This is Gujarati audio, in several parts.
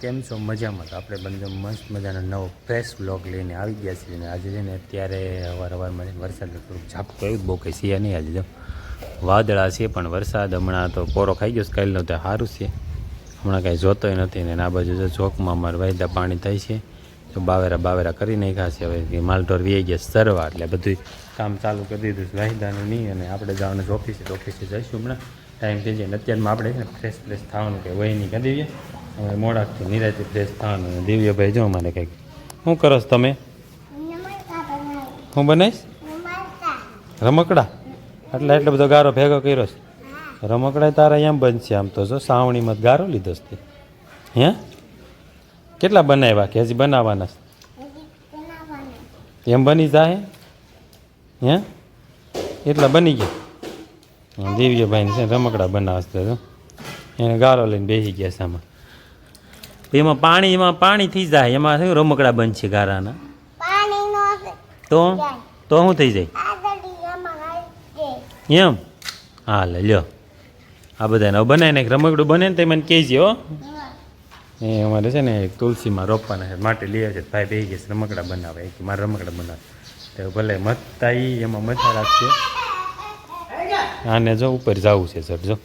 કેમ છો મજામાં? તો આપણે બંને મસ્ત મજાનો નવો ફ્રેશ વ્લોગ લઈને આવી ગયા છીએ અને આજે છે ને અત્યારે સવારમાં વરસાદ થોડુંક ઝાપટું આવ્યું, બહુ કંઈ છે નહીં આજે. જો વાદળા છે પણ વરસાદ હમણાં તો પોરો ખાઈ ગયો, કાલનો તો સારું છે. હમણાં કાંઈ જોતોય નથી ને આ બાજુ જો ચોકમાં અમારે વાયદા પાણી થાય છે, તો બાવેરા કરી નાખ્યા છે. હવે માલઢોર વી ગયા સરવા એટલે બધું કામ ચાલુ કરી દીધું છે વાયદાનું નહીં. અને આપણે જવાનું ઓફિસે જઈશું હમણાં, ટાઈમ થઈ જાય. અને અત્યારમાં આપણે છે ને ફ્રેશ થવાનું કે વહી નહીં કરી દઈએ. હવે મોડાથી નિરાતે ફ્રેશ થવાનું. દિવ્યભાઈ જો અમારે કંઈક શું કરો છો તમે? હું બનાવીશ રમકડા. એટલે બધો ગારો ભેગો કર્યો છે. રમકડા તારા એમ બનશે આમ તો જો સાવણીમાં ગારો લીધો છે. હે કેટલા બનાવ્યા કે હજી બનાવવાના છે? એમ બની જાય હે એટલા બની ગયા. દિવ્યભાઈને છે રમકડા બનાવશે તો એને ગારો લઈને બેસી ગયા સામા. એમાં પાણી થઈ જાય, એમાં શું રમકડા બનશે ગારાના? તો શું થઈ જાય એમ? હા લ્યો આ બધાને બનાવીને રમકડું બને ને તો મને કહેજે હો. એ અમારે છે ને તુલસીમાં રોપવાના છે, માટે લઈએ છે. ભાઈ બે ગયા રમકડા બનાવે, કે મારે રમકડા બનાવે તો ભલે મથતા એમાં મથા રાખશે. આને જો ઉપર જવું છે સર જો.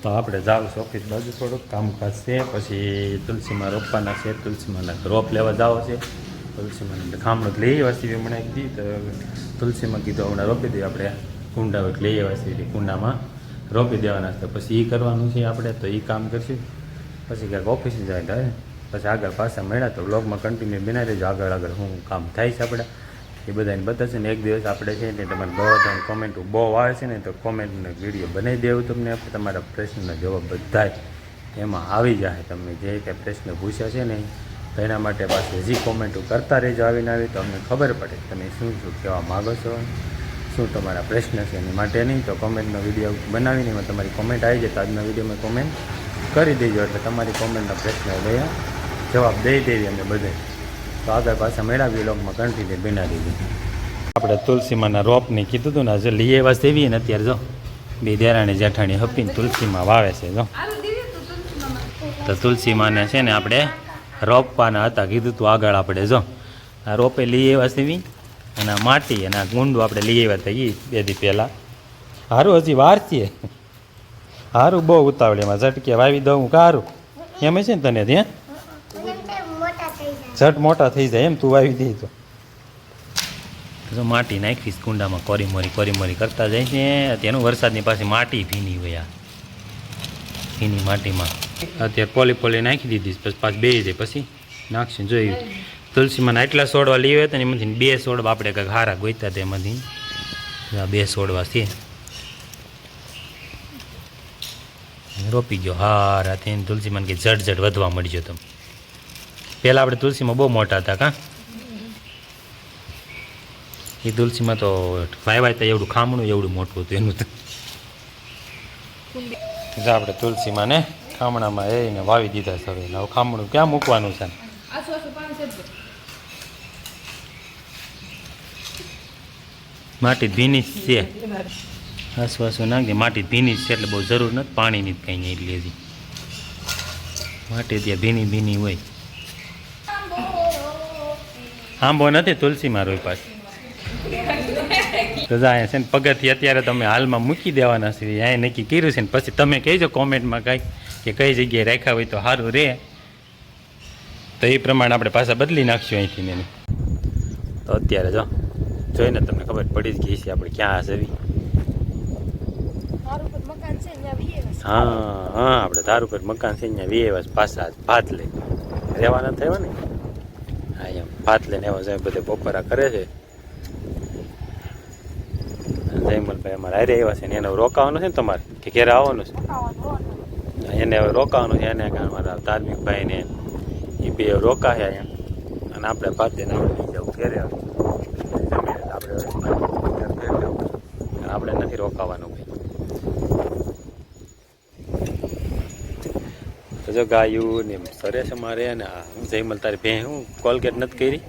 તો આપણે જાવ છું ઓફિસ બાજુ, થોડુંક કામકાજ છે. પછી તુલસીમાં રોપવાના છે, તુલસીમાંના રોપ લેવા જાવ છે. તુલસીમાં ખામણું લઈ આવ્યા છીએ હમણાં એક દી, તો તુલસીમાં કીધું હમણાં રોપી દઈએ. આપણે કુંડા લઈ આવ્યા છીએ, કુંડામાં રોપી દેવાના છે. પછી એ કરવાનું છે આપણે, તો એ કામ કરશું. પછી ક્યાંક ઓફિસે જાય થાય, પછી આગળ પાછા મળ્યા તો બ્લોગમાં કન્ટિન્યુ બનાવી દેજો. આગળ શું કામ થાય છે આપણે એ બધાને બતાવશે ને. એક દિવસ આપણે છે ને તમારે બધાને કોમેન્ટ બહુ આવે છે ને, તો કોમેન્ટનો વિડીયો બનાવી દેવું તમને. આપણે તમારા પ્રશ્નનો જવાબ બધા એમાં આવી જાય. તમે જે કંઈ પ્રશ્ન પૂછ્યા છે ને તો એના માટે પાછી હજી કોમેન્ટો કરતા રહેજો આવીને આવી, તો અમને ખબર પડે તમે શું કહેવા માગો છો, શું તમારા પ્રશ્ન છે. એની માટે નહીં તો કોમેન્ટનો વિડીયો બનાવીને એમાં તમારી કોમેન્ટ આવી જાય તો આજના વિડીયોમાં કોમેન્ટ કરી દેજો, એટલે તમારી કોમેન્ટના પ્રશ્ન લઈ જવાબ દઈ દેવી અમે બધે. તો આગળ પાછા મેળાવી લોકમાં કન્ટિન્યુ બનાવી દીધું. આપણે તુલસીમાંના રોપને કીધું હતું ને, જો લઈ આવ્યા દેવીએ ને અત્યારે જો બે દેરાણી જેઠાણી હપીને તુલસીમાં વાવે છે. જો તો તુલસીમાંને છે ને આપણે રોપવાના હતા, કીધું તું આગળ. આપણે જો આ રોપે લઈ આવ્યા દેવી અને માટી અને આ ગુંડું આપણે લઈ આવ્યા હતા એ બે દી પહેલાં. સારું હજી વાર છે, સારું બહુ ઉતાવળ એમાં ઝટકે વાવી દઉં સારું એમ છે ને તને ત્યાં ઝટ મોટા થઈ જાય એમ તું વાવી દે તો. જો માટી નાખીશ કુંડામાં, કોરી કરતા જાય છે. તેનું વરસાદની પાસે માટી ભીની હોય, ભીની માટીમાં અત્યારે પોલી નાખી દીધી. પછી પાછું બે જાય પછી નાખશું. જોયું તુલસીમાં એટલા છોડવા લઈ આવ્યા હતા ને એમાંથી 2 છોડવા આપણે કંઈક હારા ગોઈતા હતા, એમાંથી આ 2 છોડવા છે રોપી ગયો. હારા થઈને તુલસીમાં કે ઝટ વધવા મળ્યો. તમે પહેલાં આપણે તુલસીમાં બહુ મોટા હતા કાં? એ તુલસીમાં તો વાય તો એવડું ખામણું એવડું મોટું હતું એનું. તો આપણે તુલસીમાં ને ખામણામાં એને વાવી દીધા છે. હવે ખામણું ક્યાં મૂકવાનું છે? માટી ભીની છે, આસપાસો નાખી. માટી ભીની છે એટલે બહુ જરૂર નથી પાણીની કંઈ નહીં. એટલી હજી માટી ત્યાં ભીની હોય. આંબો નથી તુલસીમાં રોઈ પાછી તો જાય છે ને પગથિયે અત્યારે તમે હાલમાં મૂકી દેવાના છે. અહીંયા નક્કી કર્યું છે ને પછી તમે કહેજો કોમેન્ટમાં કાંઈક કે કઈ જગ્યાએ રાખ્યા હોય તો સારું રહે, તો એ પ્રમાણે આપણે પાછા બદલી નાખશું અહીંથી ને. તો અત્યારે જો જોઈને તમને ખબર પડી જ ગઈ છે આપણે ક્યાં જવી. હા આપણે ધાર ઉપર મકાન છે ત્યાં વીએવાસ પાછા ભાત લઈ રહેવાના થયા ને. હા એમ ભાત લઈને એવા સાહેબ બધે બપોરા કરે છે. જયમલભાઈ અમારે હારે એવા છે ને એને રોકાવાનું છે ને તમારે કે ઘેરે આવવાનું છે? એને હવે રોકાવાનું છે. એને અમારા ધાર્મિક ભાઈને એ બે રોકા છે અહીંયા, અને આપણે ભાતે આપણે લઈ જવું ઘેરે. આપણે નથી રોકાવાનું ભાઈ. તો જો ગાયું ને સરે છે મારે. અને હું જયમલ તારી ભેં હું કોલગેટ નથી કરી?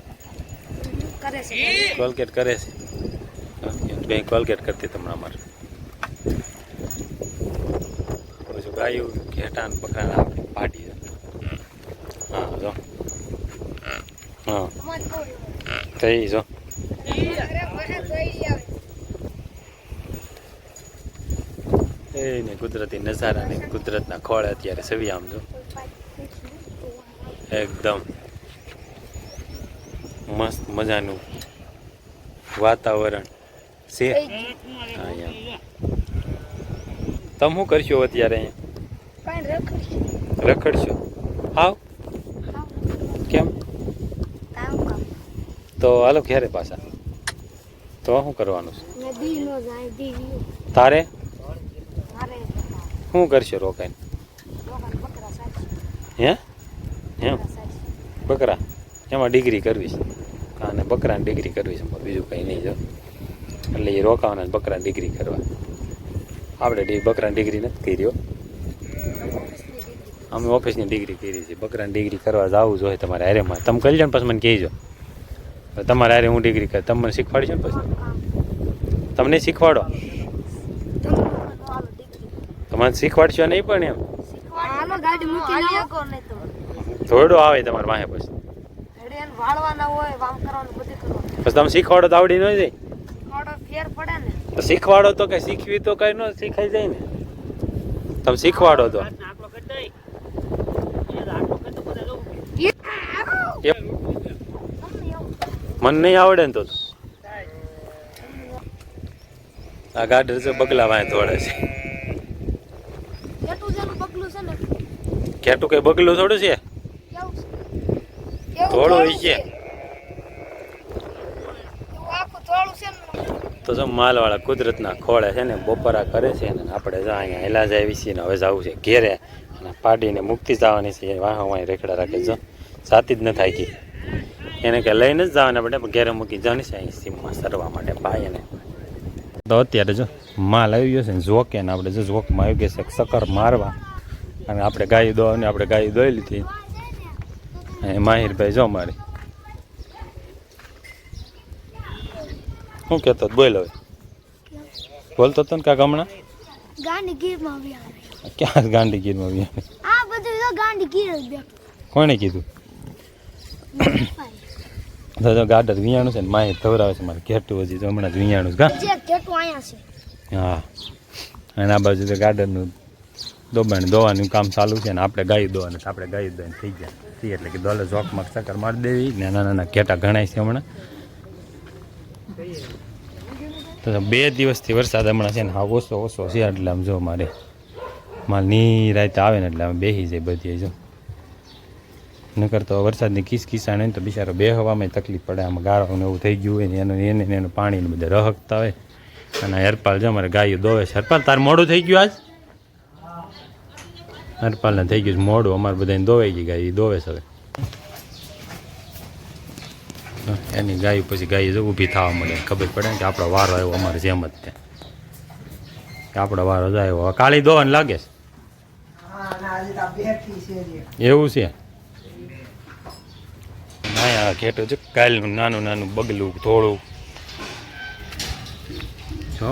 કોલગેટ કરે છે બેંક કોલગેટ કરતી તમને અમારે. ગાયું ઘેટા ને બકરા આપણે પાડી. હા જો હા થઈ જો એને કુદરતી નજારા ને કુદરતના ખોળે અત્યારે સવી આમ જો એકદમ મસ્ત મજાનું વાતાવરણ છે. તમે શું કરશો અત્યારે અહીંયા રખડશો? હાવ કેમ? તો હાલો ક્યારે પાછા? તો શું કરવાનું છે તારે? શું કરશો રોકાઈને? હે એમ બકરા એમાં ડિગ્રી કરવી છે અને બકરાની ડિગ્રી કરવી છે, બીજું કંઈ નહીં. જો એટલે એ રોકાવાના બકરાની ડિગ્રી કરવા. આપણે બકરાની ડિગ્રી નથી કરી હો, અમે ઓફિસની ડિગ્રી કરી છે. બકરાની ડિગ્રી કરવા જવું જોઈએ તમારે હારેમાં. તમે કરી લો ને પછી મને કહેજો. તમારે હારે હું ડિગ્રી કર, તમે મને શીખવાડશો ને પછી? તમને શીખવાડો? તમારે શીખવાડશો નહીં પણ એમ થોડું આવે તમારે વાહે પછી પછી તમે શીખવાડો તો આવડી ન જાય. તો શીખવાડો તો કઈ શીખવી તો કઈ ન શીખાઈ જાય ને. તમે શીખવાડો તો મને નહીં આવડે ને તો આ ગાડર છે બગલા વાંહે દોડે છે. કેટું કઈ બગલું થોડું છે, થોડું હોય છે. તો જો માલવાળા કુદરતના ખોળે છે ને બપોરા કરે છે ને આપણે જો અહીંયા હેલા જાય વિશે હવે જવું છે ઘેરે અને પાડીને મુક્તિ જવાની છે. વાહ વાહ રેખડા રાખે જો સાથી જ ન થાય કે એને કે લઈને જ જવાને આપણે ઘેરે મૂકી જવાની છે અહીં સીમમાં સરવા માટે ભાઈ એને. તો અત્યારે જો માલ આવી ગયો છે ને જોકે ને આપણે જો જોકમાં આવી ગયો છે સકર મારવા અને આપણે ગાય દોવાની આપણે ગાય દોઈ લીધી. માહિરભાઈ જો મારી શું કહેતો બોલ હવે બોલતો હતો ને કાક હમણાં ક્યાં ગાંધીગીરમાં કોને કીધું? તો ગાડર વિયાણું છે ને માહિર ધવરાવે છે મારે ઘેટું હજી તો હમણાં જ વિયાણું છે. હા અને આ બાજુ તો ગાડરનું દોબાણ દોવાનું કામ ચાલુ છે ને આપણે ગાય દોવાનું આપણે ગાય દોઈને થઈ જાય એટલે કે દોલે જોકમાં ચક્કર મારી દેવી. નાના નાના ઘેટા ઘણાય છે હમણાં. તો 2 દિવસથી વરસાદ હમણાં છે ને હા ઓછો છે એટલે આમ જો મારે માલ નિરાતે આવે ને એટલે આમ બેસી જાય બધી. જો નકર તો વરસાદની કિસકીસાણ હોય ને તો બિચારો બે હવામાં તકલીફ પડે. આમાં ગાળો ને એવું થઈ ગયું હોય ને એનું પાણીને બધા રહકતા હોય. અને હરપાલ જો અમારે ગાયો દોવે છે. હરપાલ તાર મોડું થઈ ગયું આજ? હરપાલને થઈ ગયું મોડું, અમારે બધાને દોવાઈ ગઈ ગાય દોવે છે હવે. એની ગાય પછી ગાય જો ઊભી થવા મળે ખબર પડે ને કે આપણો વારો આવ્યો. અમારે જેમ જ તે કે આપણો વારો જ આવ્યો. કાળી દોવાને લાગે છે એવું છે. ના ઘેટું છે કાલનું નાનું નાનું બગલું થોડું છો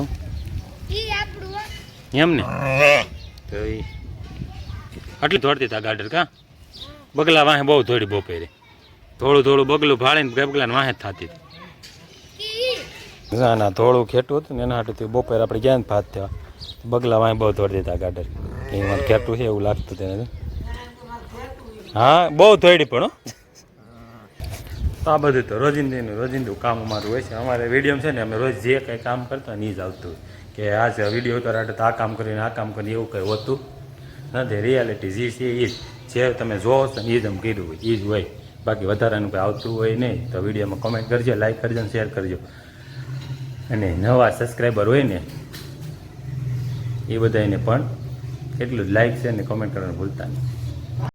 એમ ને તો આટલી દોડતી હતા ગાડર કા બગલા વાહે બહુ થોડી બપોરે થોડું બગલું ફાળીને બગલાને વાહે જ થતી હતી. ના થોડું ખેટું હતું ને એના હાટું બપોરે આપણે ગયા ને ભાત થયા બગલા વાહે બહુ દોડી દેતા ગાડર. એમાં ખેટું છે એવું લાગતું તેને. હા બહુ થોડી પણ આ બધું તો રોજિંદું કામ અમારું હોય છે. અમારે વિડીયો છે ને અમે રોજ જે કંઈ કામ કરતા ને એ જ આવતું કે આ વિડીયો ઉતારે તો આ કામ કરીને આ કામ કરીને એવું કંઈ હોતું નથી. રિયાલિટી જે છે એ જ જે તમે જોવો છો ને એ જ અમે કર્યું હોય એ જ હોય. બાકી વધારાનું કંઈ આવતું હોય નહીં. તો વિડીયોમાં કમેન્ટ કરજો, લાઈક કરજો અને શેર કરજો. અને નવા સબસ્ક્રાઈબર હોય ને એ બધાને પણ એટલું જ લાઈક છે ને કમેન્ટ કરવાનું ભૂલતા નહીં.